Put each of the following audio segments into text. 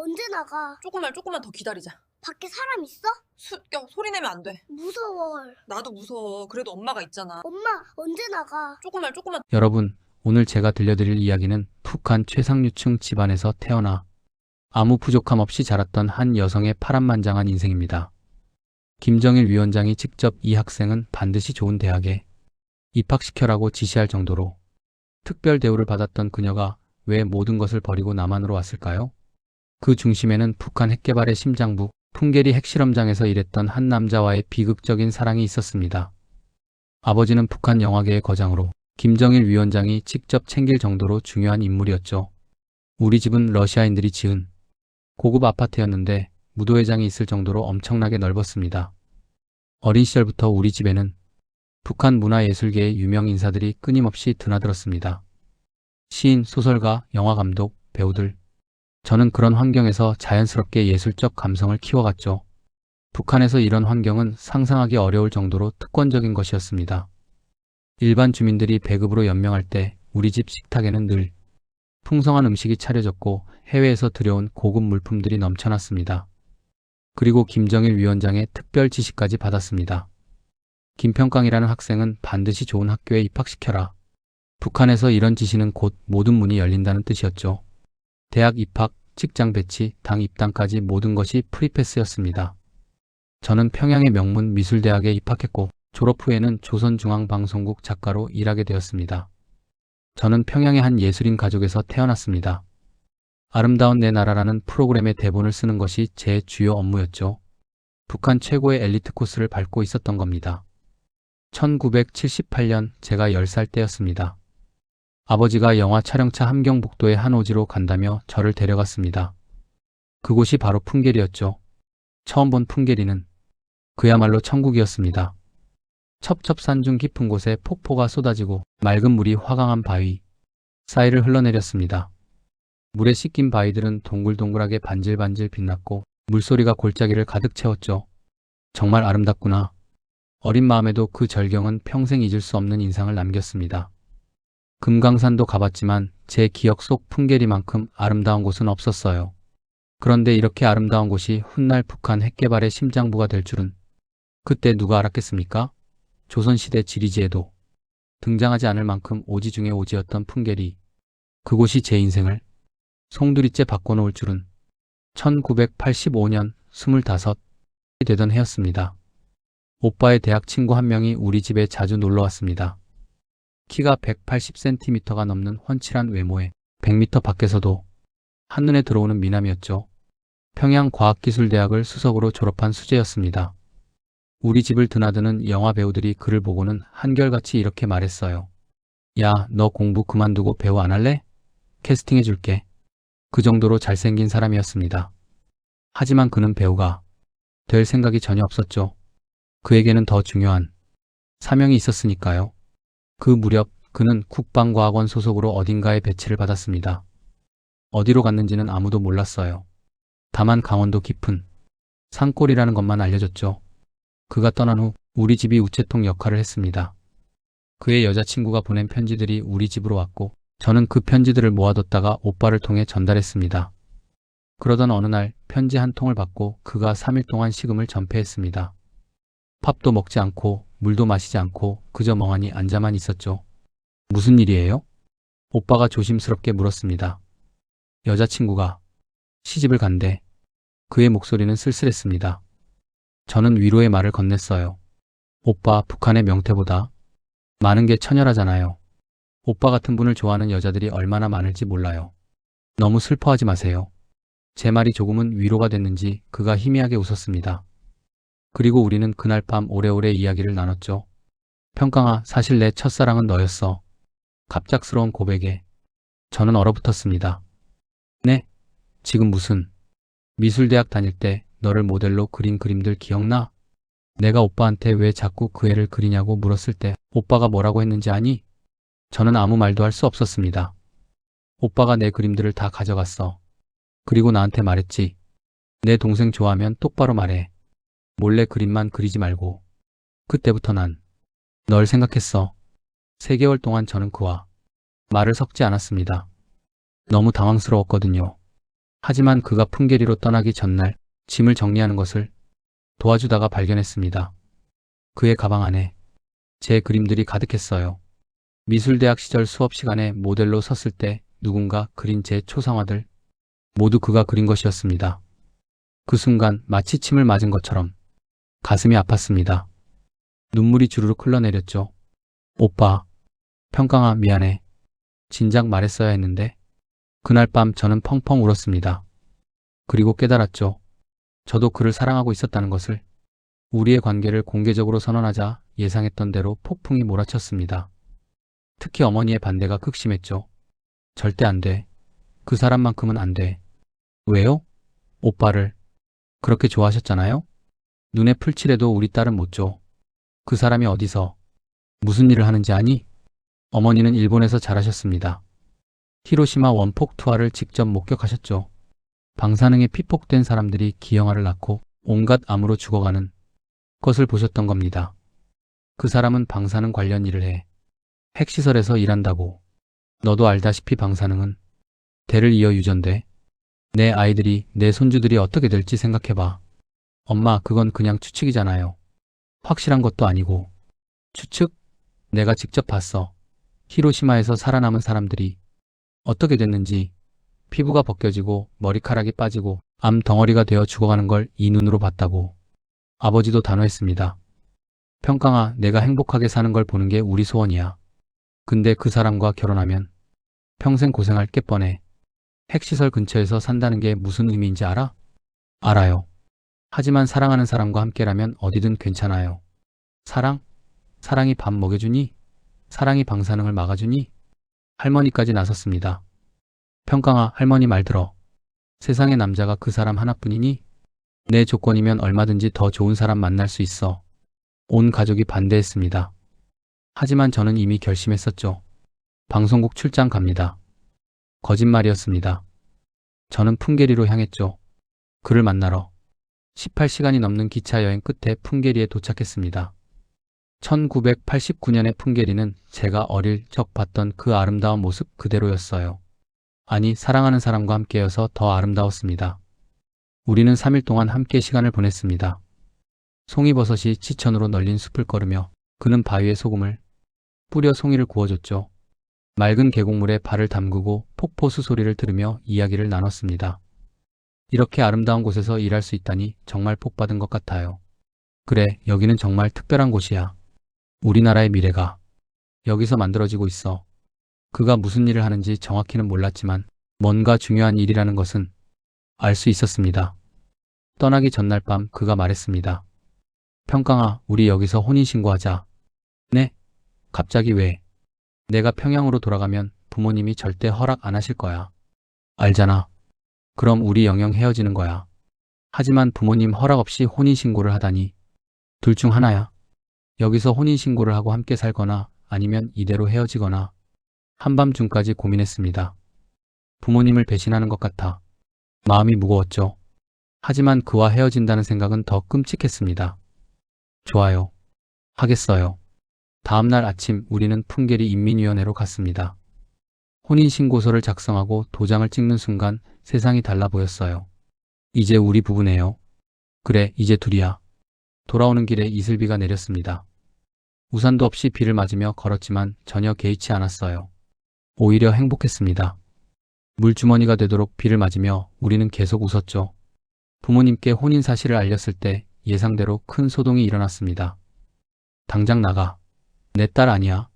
언제 나가? 조금만 더 기다리자. 밖에 사람 있어? 소리 내면 안 돼. 무서워. 나도 무서워. 그래도 엄마가 있잖아. 엄마, 언제 나가? 조금만. 여러분, 오늘 제가 들려드릴 이야기는 북한 최상류층 집안에서 태어나 아무 부족함 없이 자랐던 한 여성의 파란만장한 인생입니다. 김정일 위원장이 직접 이 학생은 반드시 좋은 대학에 입학시켜라고 지시할 정도로 특별 대우를 받았던 그녀가 왜 모든 것을 버리고 남한으로 왔을까요? 그 중심에는 북한 핵개발의 심장부 풍계리 핵실험장에서 일했던 한 남자와의 비극적인 사랑이 있었습니다. 아버지는 북한 영화계의 거장으로 김정일 위원장이 직접 챙길 정도로 중요한 인물이었죠. 우리 집은 러시아인들이 지은 고급 아파트였는데 무도회장이 있을 정도로 엄청나게 넓었습니다. 어린 시절부터 우리 집에는 북한 문화예술계의 유명 인사들이 끊임없이 드나들었습니다. 시인, 소설가, 영화감독, 배우들. 저는 그런 환경에서 자연스럽게 예술적 감성을 키워갔죠. 북한에서 이런 환경은 상상하기 어려울 정도로 특권적인 것이었습니다. 일반 주민들이 배급으로 연명할 때 우리 집 식탁에는 늘 풍성한 음식이 차려졌고 해외에서 들여온 고급 물품들이 넘쳐났습니다. 그리고 김정일 위원장의 특별 지시까지 받았습니다. 김평강이라는 학생은 반드시 좋은 학교에 입학시켜라. 북한에서 이런 지시는 곧 모든 문이 열린다는 뜻이었죠. 대학 입학, 직장 배치, 당 입당까지 모든 것이 프리패스였습니다. 저는 평양의 명문 미술대학에 입학했고 졸업 후에는 조선중앙방송국 작가로 일하게 되었습니다. 저는 평양의 한 예술인 가족에서 태어났습니다. 아름다운 내 나라라는 프로그램의 대본을 쓰는 것이 제 주요 업무였죠. 북한 최고의 엘리트 코스를 밟고 있었던 겁니다. 1978년 제가 10살 때였습니다. 아버지가 영화 촬영차 함경북도의 한 오지로 간다며 저를 데려갔습니다. 그곳이 바로 풍계리였죠. 처음 본 풍계리는 그야말로 천국이었습니다. 첩첩산중 깊은 곳에 폭포가 쏟아지고 맑은 물이 화강한 바위 사이를 흘러내렸습니다. 물에 씻긴 바위들은 동글동글하게 반질반질 빛났고 물소리가 골짜기를 가득 채웠죠. 정말 아름답구나. 어린 마음에도 그 절경은 평생 잊을 수 없는 인상을 남겼습니다. 금강산도 가봤지만 제 기억 속 풍계리만큼 아름다운 곳은 없었어요. 그런데 이렇게 아름다운 곳이 훗날 북한 핵개발의 심장부가 될 줄은 그때 누가 알았겠습니까? 조선시대 지리지에도 등장하지 않을 만큼 오지 중의 오지였던 풍계리. 그곳이 제 인생을 송두리째 바꿔놓을 줄은 1985년 25이 되던 해였습니다. 오빠의 대학 친구 한 명이 우리 집에 자주 놀러 왔습니다. 키가 180cm가 넘는 훤칠한 외모에 100m 밖에서도 한눈에 들어오는 미남이었죠. 평양과학기술대학을 수석으로 졸업한 수재였습니다. 우리 집을 드나드는 영화 배우들이 그를 보고는 한결같이 이렇게 말했어요. 야, 너 공부 그만두고 배우 안 할래? 캐스팅해줄게. 그 정도로 잘생긴 사람이었습니다. 하지만 그는 배우가 될 생각이 전혀 없었죠. 그에게는 더 중요한 사명이 있었으니까요. 그 무렵 그는 국방과학원 소속으로 어딘가에 배치를 받았습니다. 어디로 갔는지는 아무도 몰랐어요. 다만 강원도 깊은 산골이라는 것만 알려졌죠. 그가 떠난 후 우리 집이 우체통 역할을 했습니다. 그의 여자친구가 보낸 편지들이 우리 집으로 왔고 저는 그 편지들을 모아뒀다가 오빠를 통해 전달했습니다. 그러던 어느 날 편지 한 통을 받고 그가 3일 동안 식음을 전폐했습니다. 밥도 먹지 않고 물도 마시지 않고 그저 멍하니 앉아만 있었죠. 무슨 일이에요? 오빠가 조심스럽게 물었습니다. 여자친구가 시집을 간대. 그의 목소리는 쓸쓸했습니다. 저는 위로의 말을 건넸어요. 오빠, 북한의 명태보다 많은 게 천열하잖아요. 오빠 같은 분을 좋아하는 여자들이 얼마나 많을지 몰라요. 너무 슬퍼하지 마세요. 제 말이 조금은 위로가 됐는지 그가 희미하게 웃었습니다. 그리고 우리는 그날 밤 오래오래 이야기를 나눴죠. 평강아, 사실 내 첫사랑은 너였어. 갑작스러운 고백에 저는 얼어붙었습니다. 네? 지금 무슨? 미술대학 다닐 때 너를 모델로 그린 그림들 기억나? 내가 오빠한테 왜 자꾸 그 애를 그리냐고 물었을 때 오빠가 뭐라고 했는지 아니? 저는 아무 말도 할 수 없었습니다. 오빠가 내 그림들을 다 가져갔어. 그리고 나한테 말했지. 내 동생 좋아하면 똑바로 말해. 몰래 그림만 그리지 말고. 그때부터 난 널 생각했어. 3개월 동안 저는 그와 말을 섞지 않았습니다. 너무 당황스러웠거든요. 하지만 그가 풍계리로 떠나기 전날 짐을 정리하는 것을 도와주다가 발견했습니다. 그의 가방 안에 제 그림들이 가득했어요. 미술대학 시절 수업 시간에 모델로 섰을 때 누군가 그린 제 초상화들, 모두 그가 그린 것이었습니다. 그 순간 마치 침을 맞은 것처럼 가슴이 아팠습니다. 눈물이 주르륵 흘러내렸죠. 오빠, 평강아, 미안해. 진작 말했어야 했는데. 그날 밤 저는 펑펑 울었습니다. 그리고 깨달았죠. 저도 그를 사랑하고 있었다는 것을. 우리의 관계를 공개적으로 선언하자 예상했던 대로 폭풍이 몰아쳤습니다. 특히 어머니의 반대가 극심했죠. 절대 안 돼. 그 사람만큼은 안 돼. 왜요? 오빠를 그렇게 좋아하셨잖아요? 눈에 풀칠해도 우리 딸은 못 줘. 그 사람이 어디서 무슨 일을 하는지 아니? 어머니는 일본에서 자라셨습니다. 히로시마 원폭 투하를 직접 목격하셨죠. 방사능에 피폭된 사람들이 기형아를 낳고 온갖 암으로 죽어가는 것을 보셨던 겁니다. 그 사람은 방사능 관련 일을 해. 핵시설에서 일한다고. 너도 알다시피 방사능은 대를 이어 유전돼. 내 아이들이, 내 손주들이 어떻게 될지 생각해봐. 엄마, 그건 그냥 추측이잖아요. 확실한 것도 아니고. 추측? 내가 직접 봤어. 히로시마에서 살아남은 사람들이 어떻게 됐는지, 피부가 벗겨지고 머리카락이 빠지고 암 덩어리가 되어 죽어가는 걸 이 눈으로 봤다고. 아버지도 단호했습니다. 평강아, 내가 행복하게 사는 걸 보는 게 우리 소원이야. 근데 그 사람과 결혼하면 평생 고생할 게 뻔해. 핵시설 근처에서 산다는 게 무슨 의미인지 알아? 알아요. 하지만 사랑하는 사람과 함께라면 어디든 괜찮아요. 사랑? 사랑이 밥 먹여주니? 사랑이 방사능을 막아주니? 할머니까지 나섰습니다. 평강아, 할머니 말 들어. 세상에 남자가 그 사람 하나뿐이니? 내 조건이면 얼마든지 더 좋은 사람 만날 수 있어. 온 가족이 반대했습니다. 하지만 저는 이미 결심했었죠. 방송국 출장 갑니다. 거짓말이었습니다. 저는 풍계리로 향했죠. 그를 만나러 18시간이 넘는 기차 여행 끝에 풍계리에 도착했습니다. 1989년의 풍계리는 제가 어릴 적 봤던 그 아름다운 모습 그대로였어요. 아니, 사랑하는 사람과 함께여서 더 아름다웠습니다. 우리는 3일 동안 함께 시간을 보냈습니다. 송이버섯이 치천으로 널린 숲을 걸으며 그는 바위에 소금을 뿌려 송이를 구워줬죠. 맑은 계곡물에 발을 담그고 폭포수 소리를 들으며 이야기를 나눴습니다. 이렇게 아름다운 곳에서 일할 수 있다니 정말 복받은 것 같아요. 그래, 여기는 정말 특별한 곳이야. 우리나라의 미래가 여기서 만들어지고 있어. 그가 무슨 일을 하는지 정확히는 몰랐지만 뭔가 중요한 일이라는 것은 알 수 있었습니다. 떠나기 전날 밤 그가 말했습니다. 평강아, 우리 여기서 혼인신고하자. 네? 갑자기 왜? 내가 평양으로 돌아가면 부모님이 절대 허락 안 하실 거야. 알잖아. 그럼 우리 영영 헤어지는 거야. 하지만 부모님 허락 없이 혼인신고를 하다니. 둘 중 하나야. 여기서 혼인신고를 하고 함께 살거나 아니면 이대로 헤어지거나. 한밤중까지 고민했습니다. 부모님을 배신하는 것 같아 마음이 무거웠죠. 하지만 그와 헤어진다는 생각은 더 끔찍했습니다. 좋아요. 하겠어요. 다음날 아침 우리는 풍계리 인민위원회로 갔습니다. 혼인신고서를 작성하고 도장을 찍는 순간 세상이 달라 보였어요. 이제 우리 부부네요. 그래, 이제 둘이야. 돌아오는 길에 이슬비가 내렸습니다. 우산도 없이 비를 맞으며 걸었지만 전혀 개의치 않았어요. 오히려 행복했습니다. 물주머니가 되도록 비를 맞으며 우리는 계속 웃었죠. 부모님께 혼인 사실을 알렸을 때 예상대로 큰 소동이 일어났습니다. 당장 나가. 내 딸 아니야.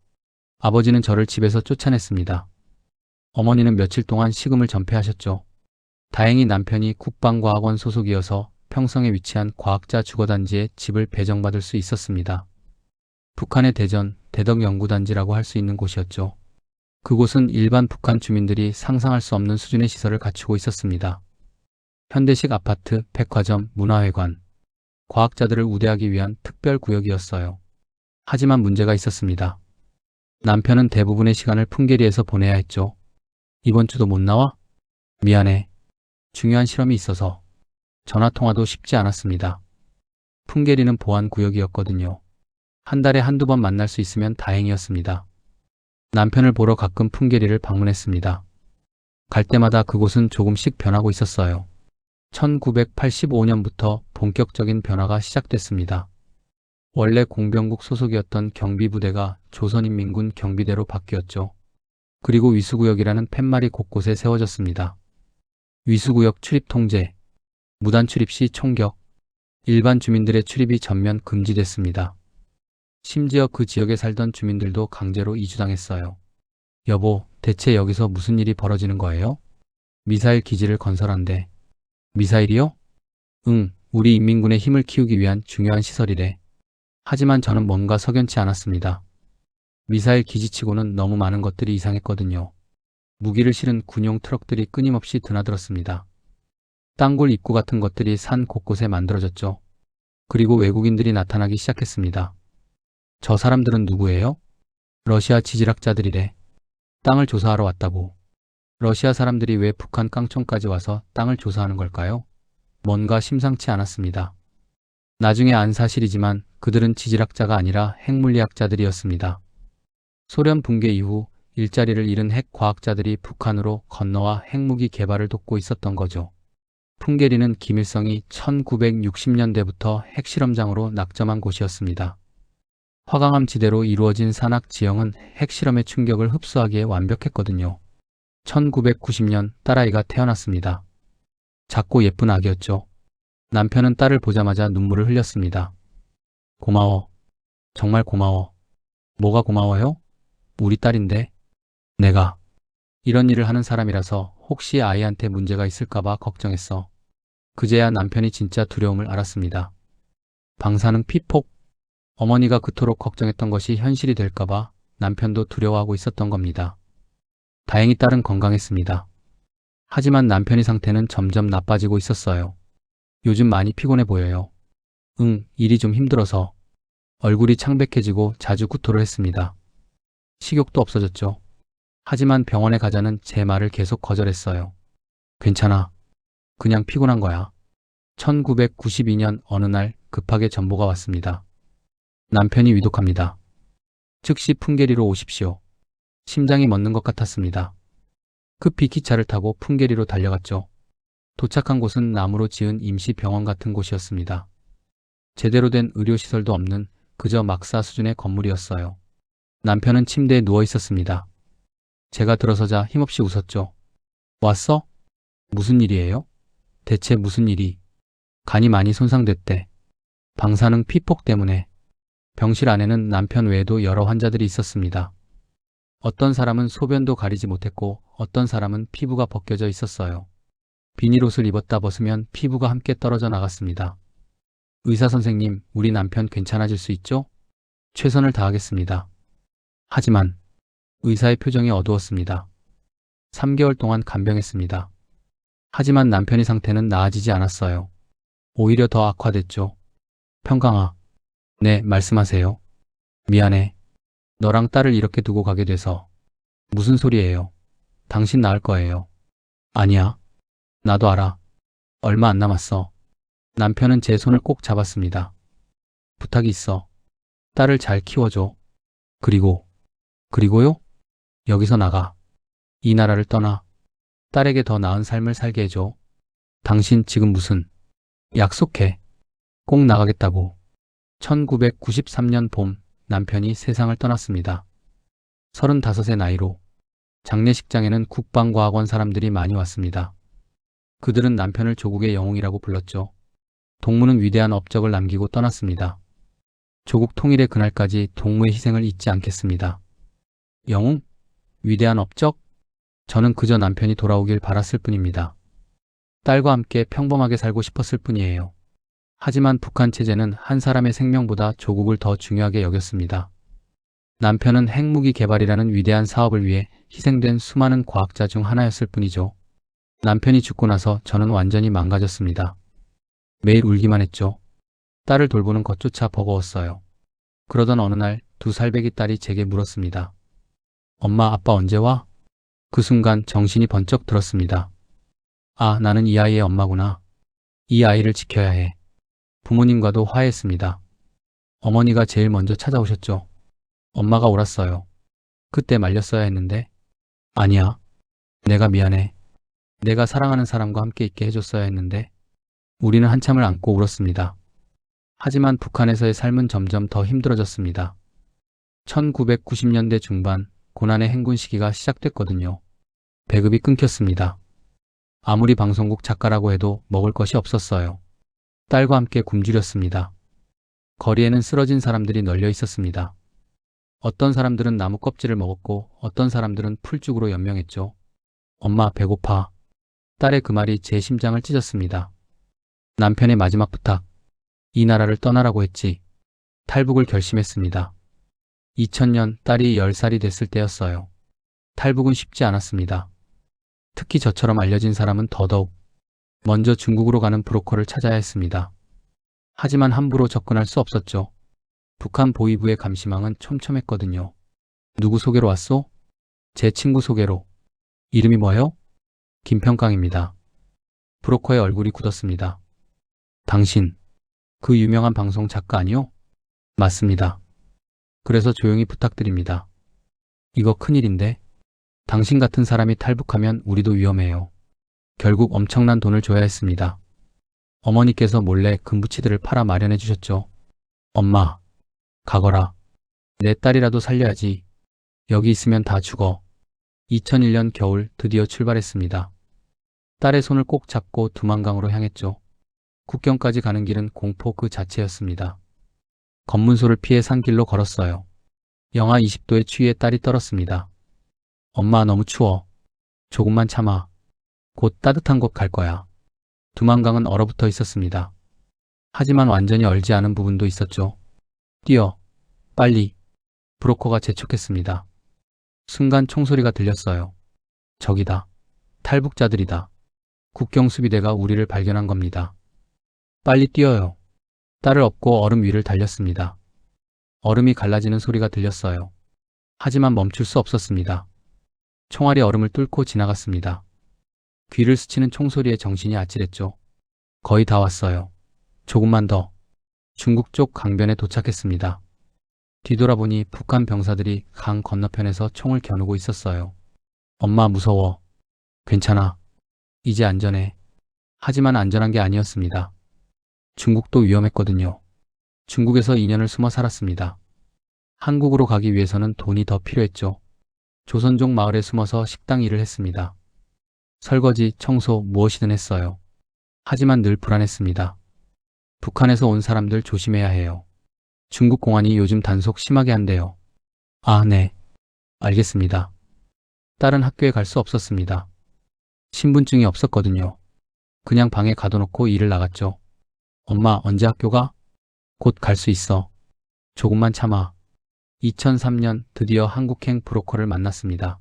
아버지는 저를 집에서 쫓아냈습니다. 어머니는 며칠 동안 식음을 전폐하셨죠. 다행히 남편이 국방과학원 소속이어서 평성에 위치한 과학자 주거단지에 집을 배정받을 수 있었습니다. 북한의 대전, 대덕연구단지라고 할 수 있는 곳이었죠. 그곳은 일반 북한 주민들이 상상할 수 없는 수준의 시설을 갖추고 있었습니다. 현대식 아파트, 백화점, 문화회관, 과학자들을 우대하기 위한 특별 구역이었어요. 하지만 문제가 있었습니다. 남편은 대부분의 시간을 풍계리에서 보내야 했죠. 이번 주도 못 나와? 미안해. 중요한 실험이 있어서. 전화통화도 쉽지 않았습니다. 풍계리는 보안 구역이었거든요. 한 달에 한두 번 만날 수 있으면 다행이었습니다. 남편을 보러 가끔 풍계리를 방문했습니다. 갈 때마다 그곳은 조금씩 변하고 있었어요. 1985년부터 본격적인 변화가 시작됐습니다. 원래 공병국 소속이었던 경비부대가 조선인민군 경비대로 바뀌었죠. 그리고 위수구역이라는 팻말이 곳곳에 세워졌습니다. 위수구역 출입 통제, 무단 출입 시 총격, 일반 주민들의 출입이 전면 금지됐습니다. 심지어 그 지역에 살던 주민들도 강제로 이주당했어요. 여보, 대체 여기서 무슨 일이 벌어지는 거예요? 미사일 기지를 건설한대. 미사일이요? 응, 우리 인민군의 힘을 키우기 위한 중요한 시설이래. 하지만 저는 뭔가 석연치 않았습니다. 미사일 기지치고는 너무 많은 것들이 이상했거든요. 무기를 실은 군용 트럭들이 끊임없이 드나들었습니다. 땅굴 입구 같은 것들이 산 곳곳에 만들어졌죠. 그리고 외국인들이 나타나기 시작했습니다. 저 사람들은 누구예요? 러시아 지질학자들이래. 땅을 조사하러 왔다고. 러시아 사람들이 왜 북한 깡총까지 와서 땅을 조사하는 걸까요? 뭔가 심상치 않았습니다. 나중에 안 사실이지만 그들은 지질학자가 아니라 핵물리학자들이었습니다. 소련 붕괴 이후 일자리를 잃은 핵 과학자들이 북한으로 건너와 핵무기 개발을 돕고 있었던 거죠. 풍계리는 김일성이 1960년대부터 핵실험장으로 낙점한 곳이었습니다. 화강암 지대로 이루어진 산악 지형은 핵실험의 충격을 흡수하기에 완벽했거든요. 1990년 딸아이가 태어났습니다. 작고 예쁜 아기였죠. 남편은 딸을 보자마자 눈물을 흘렸습니다. 고마워. 정말 고마워. 뭐가 고마워요? 우리 딸인데. 내가 이런 일을 하는 사람이라서 혹시 아이한테 문제가 있을까봐 걱정했어. 그제야 남편이 진짜 두려움을 알았습니다. 방사능 피폭. 어머니가 그토록 걱정했던 것이 현실이 될까봐 남편도 두려워하고 있었던 겁니다. 다행히 딸은 건강했습니다. 하지만 남편의 상태는 점점 나빠지고 있었어요. 요즘 많이 피곤해 보여요. 일이 좀 힘들어서. 얼굴이 창백해지고 자주 구토를 했습니다. 식욕도 없어졌죠. 하지만 병원에 가자는 제 말을 계속 거절했어요. 괜찮아. 그냥 피곤한 거야. 1992년 어느 날 급하게 전보가 왔습니다. 남편이 위독합니다. 즉시 풍계리로 오십시오. 심장이 멎는 것 같았습니다. 급히 기차를 타고 풍계리로 달려갔죠. 도착한 곳은 나무로 지은 임시병원 같은 곳이었습니다. 제대로 된 의료시설도 없는 그저 막사 수준의 건물이었어요. 남편은 침대에 누워 있었습니다. 제가 들어서자 힘없이 웃었죠. 왔어? 무슨 일이에요? 대체 무슨 일이? 간이 많이 손상됐대. 방사능 피폭 때문에. 병실 안에는 남편 외에도 여러 환자들이 있었습니다. 어떤 사람은 소변도 가리지 못했고 어떤 사람은 피부가 벗겨져 있었어요. 비닐옷을 입었다 벗으면 피부가 함께 떨어져 나갔습니다. 의사 선생님, 우리 남편 괜찮아질 수 있죠? 최선을 다하겠습니다. 하지만 의사의 표정이 어두웠습니다. 3개월 동안 간병했습니다. 하지만 남편의 상태는 나아지지 않았어요. 오히려 더 악화됐죠. 평강아. 네, 말씀하세요. 미안해. 너랑 딸을 이렇게 두고 가게 돼서. 무슨 소리예요? 당신 나을 거예요. 아니야. 나도 알아. 얼마 안 남았어. 남편은 제 손을 꼭 잡았습니다. 부탁이 있어. 딸을 잘 키워줘. 그리고요? 여기서 나가. 이 나라를 떠나. 딸에게 더 나은 삶을 살게 해줘. 당신 지금 무슨. 약속해. 꼭 나가겠다고. 1993년 봄 남편이 세상을 떠났습니다. 35의 나이로. 장례식장에는 국방과학원 사람들이 많이 왔습니다. 그들은 남편을 조국의 영웅이라고 불렀죠. 동무는 위대한 업적을 남기고 떠났습니다. 조국 통일의 그날까지 동무의 희생을 잊지 않겠습니다. 영웅? 위대한 업적? 저는 그저 남편이 돌아오길 바랐을 뿐입니다. 딸과 함께 평범하게 살고 싶었을 뿐이에요. 하지만 북한 체제는 한 사람의 생명보다 조국을 더 중요하게 여겼습니다. 남편은 핵무기 개발이라는 위대한 사업을 위해 희생된 수많은 과학자 중 하나였을 뿐이죠. 남편이 죽고 나서 저는 완전히 망가졌습니다. 매일 울기만 했죠. 딸을 돌보는 것조차 버거웠어요. 그러던 어느 날 2살배기 딸이 제게 물었습니다. 엄마, 아빠 언제 와? 그 순간 정신이 번쩍 들었습니다. 아, 나는 이 아이의 엄마구나. 이 아이를 지켜야 해. 부모님과도 화해했습니다. 어머니가 제일 먼저 찾아오셨죠. 엄마가 옳았어요. 그때 말렸어야 했는데. 아니야. 내가 미안해. 내가 사랑하는 사람과 함께 있게 해줬어야 했는데 우리는 한참을 안고 울었습니다. 하지만 북한에서의 삶은 점점 더 힘들어졌습니다. 1990년대 중반 고난의 행군 시기가 시작됐거든요. 배급이 끊겼습니다. 아무리 방송국 작가라고 해도 먹을 것이 없었어요. 딸과 함께 굶주렸습니다. 거리에는 쓰러진 사람들이 널려 있었습니다. 어떤 사람들은 나무 껍질을 먹었고 어떤 사람들은 풀죽으로 연명했죠. 엄마, 배고파. 딸의 그 말이 제 심장을 찢었습니다. 남편의 마지막 부탁. 이 나라를 떠나라고 했지. 탈북을 결심했습니다. 2000년 딸이 10살이 됐을 때였어요. 탈북은 쉽지 않았습니다. 특히 저처럼 알려진 사람은 더더욱 먼저 중국으로 가는 브로커를 찾아야 했습니다. 하지만 함부로 접근할 수 없었죠. 북한 보위부의 감시망은 촘촘했거든요. 누구 소개로 왔소? 제 친구 소개로. 이름이 뭐요? 김평강입니다. 브로커의 얼굴이 굳었습니다. 당신, 그 유명한 방송 작가 아니요? 맞습니다. 그래서 조용히 부탁드립니다. 이거 큰일인데? 당신 같은 사람이 탈북하면 우리도 위험해요. 결국 엄청난 돈을 줘야 했습니다. 어머니께서 몰래 금부치들을 팔아 마련해 주셨죠. 엄마, 가거라. 내 딸이라도 살려야지. 여기 있으면 다 죽어. 2001년 겨울 드디어 출발했습니다. 딸의 손을 꼭 잡고 두만강으로 향했죠. 국경까지 가는 길은 공포 그 자체였습니다. 검문소를 피해 산길로 걸었어요. 영하 20도의 추위에 딸이 떨었습니다. 엄마, 너무 추워. 조금만 참아. 곧 따뜻한 곳 갈 거야. 두만강은 얼어붙어 있었습니다. 하지만 완전히 얼지 않은 부분도 있었죠. 뛰어. 빨리. 브로커가 재촉했습니다. 순간 총소리가 들렸어요. 저기다. 탈북자들이다. 국경수비대가 우리를 발견한 겁니다. 빨리 뛰어요. 딸을 업고 얼음 위를 달렸습니다. 얼음이 갈라지는 소리가 들렸어요. 하지만 멈출 수 없었습니다. 총알이 얼음을 뚫고 지나갔습니다. 귀를 스치는 총소리에 정신이 아찔했죠. 거의 다 왔어요. 조금만 더. 중국 쪽 강변에 도착했습니다. 뒤돌아보니 북한 병사들이 강 건너편에서 총을 겨누고 있었어요. 엄마, 무서워. 괜찮아. 이제 안전해. 하지만 안전한 게 아니었습니다. 중국도 위험했거든요. 중국에서 2년을 숨어 살았습니다. 한국으로 가기 위해서는 돈이 더 필요했죠. 조선족 마을에 숨어서 식당 일을 했습니다. 설거지, 청소, 무엇이든 했어요. 하지만 늘 불안했습니다. 북한에서 온 사람들 조심해야 해요. 중국 공안이 요즘 단속 심하게 한대요. 아, 네. 알겠습니다. 딸은 학교에 갈 수 없었습니다. 신분증이 없었거든요. 그냥 방에 가둬놓고 일을 나갔죠. 엄마, 언제 학교 가? 곧 갈 수 있어. 조금만 참아. 2003년 드디어 한국행 브로커를 만났습니다.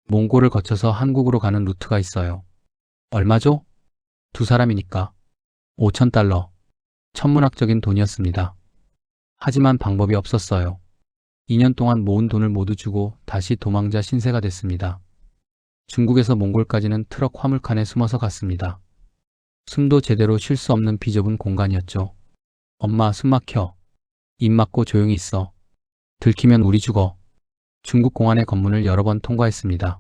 몽골을 거쳐서 한국으로 가는 루트가 있어요. 얼마죠? 두 사람이니까. 5,000달러. 천문학적인 돈이었습니다. 하지만 방법이 없었어요. 2년 동안 모은 돈을 모두 주고 다시 도망자 신세가 됐습니다. 중국에서 몽골까지는 트럭 화물칸에 숨어서 갔습니다. 숨도 제대로 쉴 수 없는 비좁은 공간이었죠. 엄마, 숨 막혀. 입 막고 조용히 있어. 들키면 우리 죽어. 중국 공안의 검문을 여러 번 통과했습니다.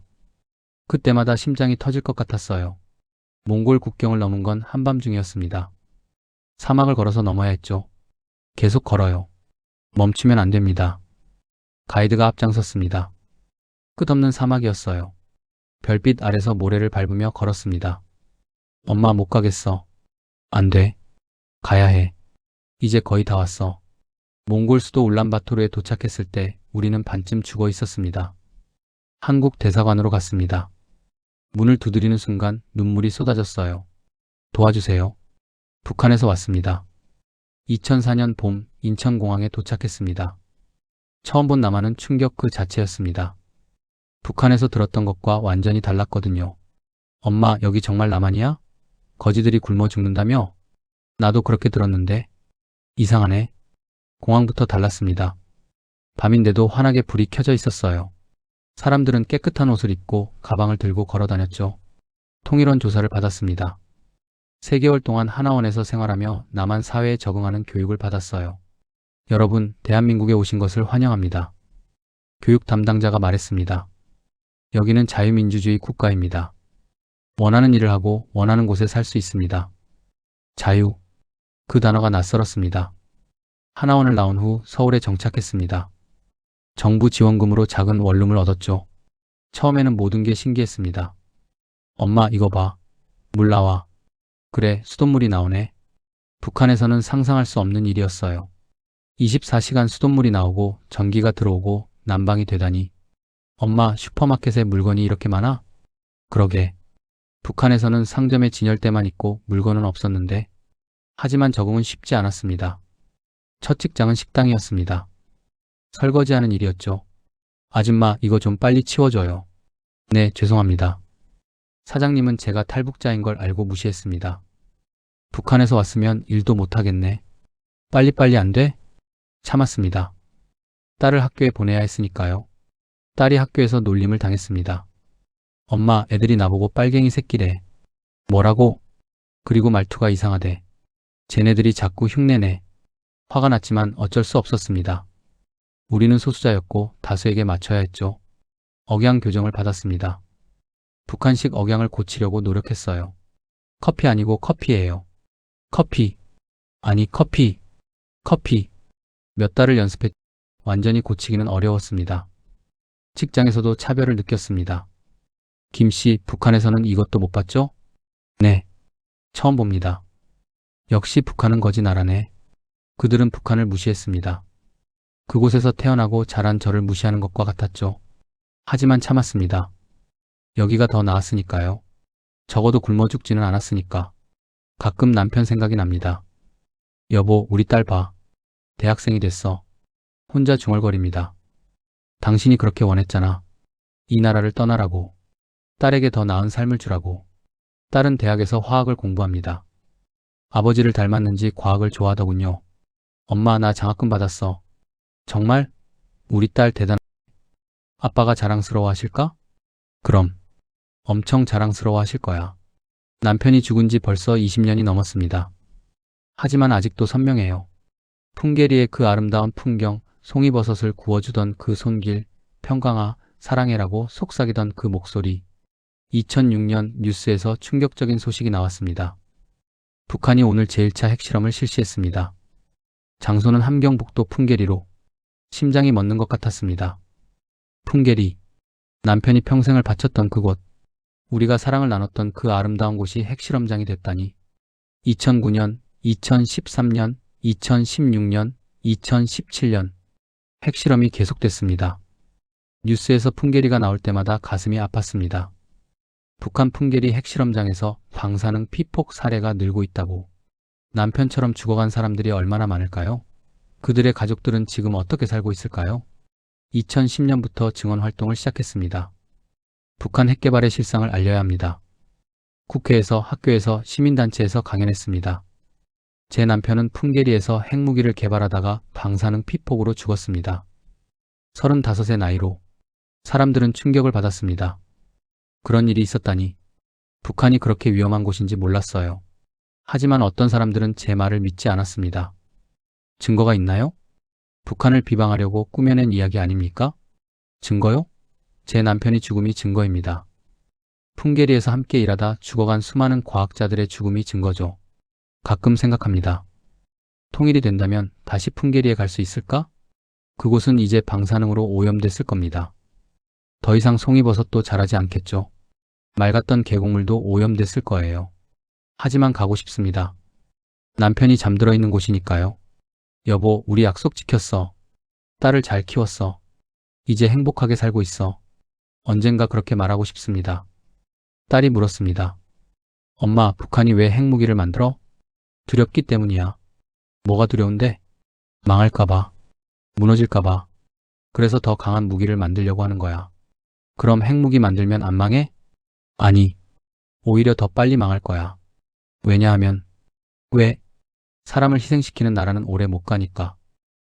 그때마다 심장이 터질 것 같았어요. 몽골 국경을 넘은 건 한밤중이었습니다. 사막을 걸어서 넘어야 했죠. 계속 걸어요. 멈추면 안 됩니다. 가이드가 앞장섰습니다. 끝없는 사막이었어요. 별빛 아래서 모래를 밟으며 걸었습니다. 엄마, 못 가겠어. 안 돼. 가야 해. 이제 거의 다 왔어. 몽골 수도 울란바토르에 도착했을 때 우리는 반쯤 죽어 있었습니다. 한국 대사관으로 갔습니다. 문을 두드리는 순간 눈물이 쏟아졌어요. 도와주세요. 북한에서 왔습니다. 2004년 봄 인천공항에 도착했습니다. 처음 본 남한은 충격 그 자체였습니다. 북한에서 들었던 것과 완전히 달랐거든요. 엄마, 여기 정말 남한이야? 거지들이 굶어 죽는다며? 나도 그렇게 들었는데. 이상하네. 공항부터 달랐습니다. 밤인데도 환하게 불이 켜져 있었어요. 사람들은 깨끗한 옷을 입고 가방을 들고 걸어 다녔죠. 통일원 조사를 받았습니다. 3개월 동안 하나원에서 생활하며 남한 사회에 적응하는 교육을 받았어요. 여러분, 대한민국에 오신 것을 환영합니다. 교육 담당자가 말했습니다. 여기는 자유민주주의 국가입니다. 원하는 일을 하고 원하는 곳에 살 수 있습니다. 자유. 그 단어가 낯설었습니다. 하나원을 나온 후 서울에 정착했습니다. 정부 지원금으로 작은 원룸을 얻었죠. 처음에는 모든 게 신기했습니다. 엄마, 이거 봐. 물 나와. 그래, 수돗물이 나오네. 북한에서는 상상할 수 없는 일이었어요. 24시간 수돗물이 나오고 전기가 들어오고 난방이 되다니. 엄마, 슈퍼마켓에 물건이 이렇게 많아? 그러게. 북한에서는 상점에 진열대만 있고 물건은 없었는데, 하지만 적응은 쉽지 않았습니다. 첫 직장은 식당이었습니다. 설거지하는 일이었죠. 아줌마, 이거 좀 빨리 치워줘요. 네, 죄송합니다. 사장님은 제가 탈북자인 걸 알고 무시했습니다. 북한에서 왔으면 일도 못하겠네. 빨리빨리 안 돼? 참았습니다. 딸을 학교에 보내야 했으니까요. 딸이 학교에서 놀림을 당했습니다. 엄마, 애들이 나보고 빨갱이 새끼래. 뭐라고? 그리고 말투가 이상하대. 쟤네들이 자꾸 흉내내. 화가 났지만 어쩔 수 없었습니다. 우리는 소수자였고 다수에게 맞춰야 했죠. 억양 교정을 받았습니다. 북한식 억양을 고치려고 노력했어요. 커피 아니고 커피예요. 커피. 아니, 커피. 커피. 몇 달을 연습했. 완전히 고치기는 어려웠습니다. 직장에서도 차별을 느꼈습니다. 김씨, 북한에서는 이것도 못 봤죠? 네. 처음 봅니다. 역시 북한은 거지 나라네. 그들은 북한을 무시했습니다. 그곳에서 태어나고 자란 저를 무시하는 것과 같았죠. 하지만 참았습니다. 여기가 더 나았으니까요. 적어도 굶어 죽지는 않았으니까. 가끔 남편 생각이 납니다. 여보, 우리 딸 봐. 대학생이 됐어. 혼자 중얼거립니다. 당신이 그렇게 원했잖아. 이 나라를 떠나라고. 딸에게 더 나은 삶을 주라고. 딸은 대학에서 화학을 공부합니다. 아버지를 닮았는지 과학을 좋아하더군요. 엄마, 나 장학금 받았어. 정말? 우리 딸 대단. 아빠가 자랑스러워 하실까? 그럼. 엄청 자랑스러워 하실 거야. 남편이 죽은 지 벌써 20년이 넘었습니다. 하지만 아직도 선명해요. 풍계리의 그 아름다운 풍경, 송이버섯을 구워주던 그 손길, 평강아, 사랑해라고 속삭이던 그 목소리. 2006년 뉴스에서 충격적인 소식이 나왔습니다. 북한이 오늘 제1차 핵실험을 실시했습니다. 장소는 함경북도 풍계리로. 심장이 멎는 것 같았습니다. 풍계리. 남편이 평생을 바쳤던 그곳. 우리가 사랑을 나눴던 그 아름다운 곳이 핵실험장이 됐다니. 2009년, 2013년, 2016년, 2017년. 핵실험이 계속됐습니다. 뉴스에서 풍계리가 나올 때마다 가슴이 아팠습니다. 북한 풍계리 핵실험장에서 방사능 피폭 사례가 늘고 있다고. 남편처럼 죽어간 사람들이 얼마나 많을까요? 그들의 가족들은 지금 어떻게 살고 있을까요? 2010년부터 증언 활동을 시작했습니다. 북한 핵개발의 실상을 알려야 합니다. 국회에서, 학교에서, 시민단체에서 강연했습니다. 제 남편은 풍계리에서 핵무기를 개발하다가 방사능 피폭으로 죽었습니다. 35의 나이로. 사람들은 충격을 받았습니다. 그런 일이 있었다니. 북한이 그렇게 위험한 곳인지 몰랐어요. 하지만 어떤 사람들은 제 말을 믿지 않았습니다. 증거가 있나요? 북한을 비방하려고 꾸며낸 이야기 아닙니까? 증거요? 제 남편이 죽음이 증거입니다. 풍계리에서 함께 일하다 죽어간 수많은 과학자들의 죽음이 증거죠. 가끔 생각합니다. 통일이 된다면 다시 풍계리에 갈 수 있을까? 그곳은 이제 방사능으로 오염됐을 겁니다. 더 이상 송이버섯도 자라지 않겠죠. 맑았던 계곡물도 오염됐을 거예요. 하지만 가고 싶습니다. 남편이 잠들어 있는 곳이니까요. 여보, 우리 약속 지켰어. 딸을 잘 키웠어. 이제 행복하게 살고 있어. 언젠가 그렇게 말하고 싶습니다. 딸이 물었습니다. 엄마, 북한이 왜 핵무기를 만들어? 두렵기 때문이야. 뭐가 두려운데? 망할까봐. 무너질까봐. 그래서 더 강한 무기를 만들려고 하는 거야. 그럼 핵무기 만들면 안 망해? 아니. 오히려 더 빨리 망할 거야. 왜냐하면, 왜? 사람을 희생시키는 나라는 오래 못 가니까.